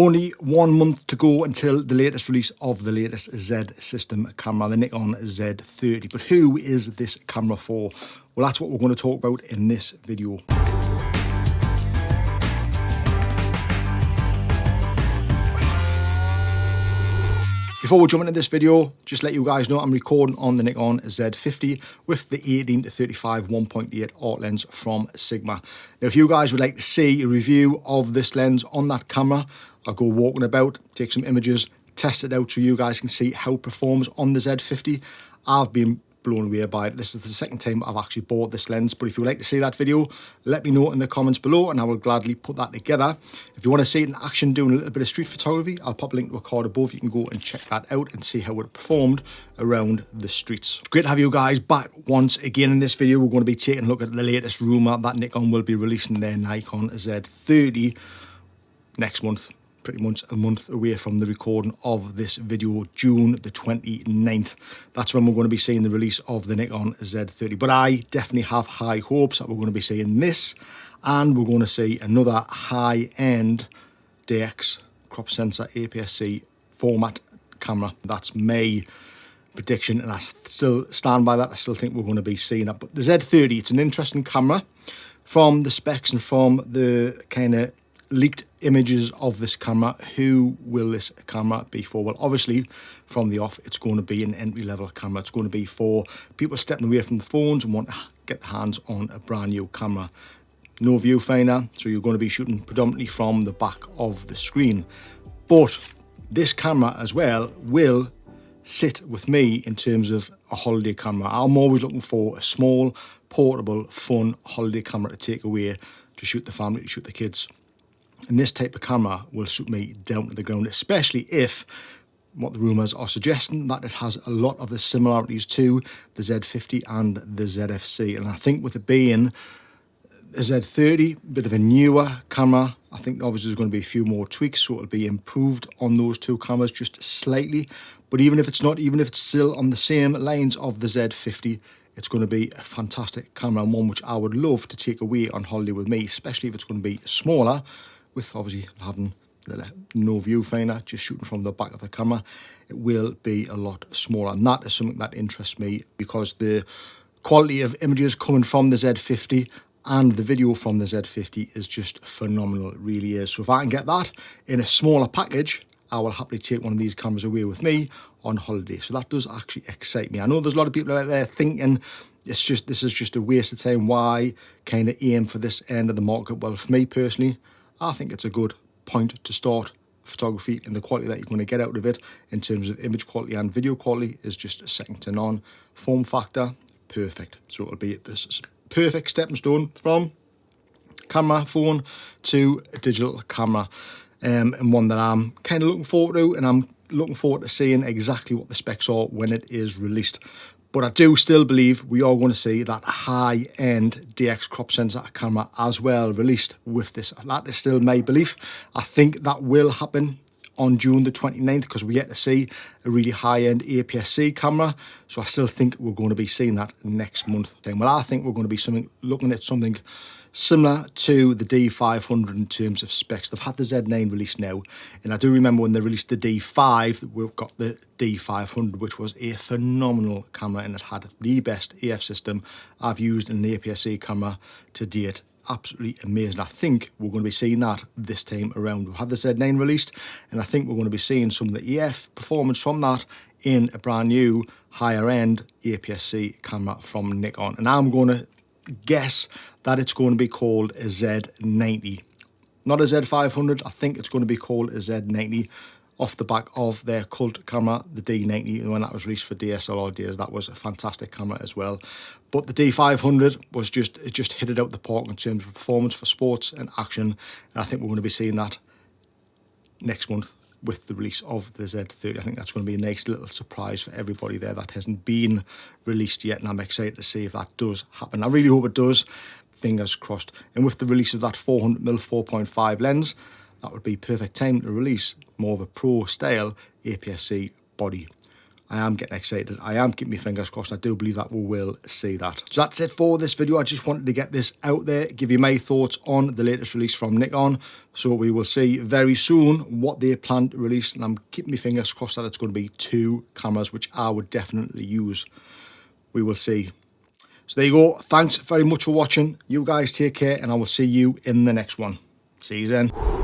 Only 1 month to go until the latest release of the latest Z system camera, the Nikon Z30. But who is this camera for? Well, that's what we're going to talk about in this video. Before we jump into this video, just let you guys know I'm recording on the Nikon Z50 with the 18-35 1.8 art lens from Sigma. Now, if you guys would like to see a review of this lens on that camera, I'll go walking about, take some images, test it out so you guys can see how it performs on the Z50. I've been blown away by it. This is the second time I've actually bought this lens, but if you would like to see that video, let me know in the comments below and I will gladly put that together. If you want to see it in action doing a little bit of street photography, I'll pop a link to a card above. You can go and check that out and see how it performed around the streets. Great to have you guys back once again. In this video, we're going to be taking a look at the latest rumour that Nikon will be releasing their Nikon Z30 next month. Pretty much a month away from the recording of this video, June the 29th. That's when we're going to be seeing the release of the Nikon Z30. But I definitely have high hopes that we're going to be seeing this, and we're going to see another high-end DX crop sensor APS-C format camera. That's my prediction, and I still stand by that. I still think we're going to be seeing that. But the Z30, it's an interesting camera. From the specs and from the kind of leaked images of this camera, who will this camera be for? Well, obviously from the off, it's going to be an entry-level camera. It's going to be for people stepping away from the phones and want to get their hands on a brand new camera. No viewfinder, so you're going to be shooting predominantly from the back of the screen. But this camera as well will sit with me in terms of a holiday camera. I'm always looking for a small, portable, fun holiday camera to take away to shoot the family, to shoot the kids. And this type of camera will suit me down to the ground, especially if what the rumours are suggesting, that it has a lot of the similarities to the Z50 and the ZFC. And I think with it being the Z30, a bit of a newer camera, I think obviously there's going to be a few more tweaks, so it'll be improved on those two cameras just slightly. But even if it's not, even if it's still on the same lines of the Z50, it's going to be a fantastic camera, and one which I would love to take away on holiday with me, especially if it's going to be smaller, with obviously having no viewfinder, just shooting from the back of the camera. It will be a lot smaller, and that is something that interests me because the quality of images coming from the Z50 and the video from the Z50 is just phenomenal. It really is. So if I can get that in a smaller package, I will happily take one of these cameras away with me on holiday. So that does actually excite me. I know there's a lot of people out there thinking this is just a waste of time. Why kind of aim for this end of the market? Well, for me personally, I think it's a good point to start photography, and the quality that you're going to get out of it in terms of image quality and video quality is just second to none. Form factor, perfect. So it'll be this perfect stepping stone from camera phone to a digital camera, and one that I'm kind of looking forward to, and I'm looking forward to seeing exactly what the specs are when it is released. But I do still believe we are going to see that high-end DX crop sensor camera as well released with this. That is still my belief. I think that will happen on June the 29th because we get to see a really high-end APS-C camera. So I still think we're going to be seeing that next month. Well, I think we're going to be looking at something similar to the D500 in terms of specs. They've had the Z9 released now, and I do remember when they released the D5, we've got the D500, which was a phenomenal camera, and it had the best AF system I've used in an APS-C camera to date. Absolutely amazing. I think we're going to be seeing that this time around. We've had the Z9 released, and I think we're going to be seeing some of the EF performance from that in a brand new higher end APS-C camera from Nikon. And I'm going to guess that it's going to be called a Z90, not a Z500. I think it's going to be called a Z90 off the back of their cult camera, the D90. And when that was released for DSLR days, that was a fantastic camera as well. But the D500 was just hit it out the park in terms of performance for sports and action, and I think we're going to be seeing that next month with the release of the Z30. I think that's going to be a nice little surprise for everybody there that hasn't been released yet, and I'm excited to see if that does happen. I really hope it does, fingers crossed. And with the release of that 400mm 4.5 lens, that would be perfect time to release more of a pro style APS-C body. I am getting excited. I am keeping my fingers crossed. I do believe that we will see that. So that's it for this video. I just wanted to get this out there, give you my thoughts on the latest release from Nikon. So we will see very soon what they plan to release, and I'm keeping my fingers crossed that it's going to be 2 cameras, which I would definitely use. We will see. So there you go. Thanks very much for watching. You guys take care, and I will see you in the next one. See you then.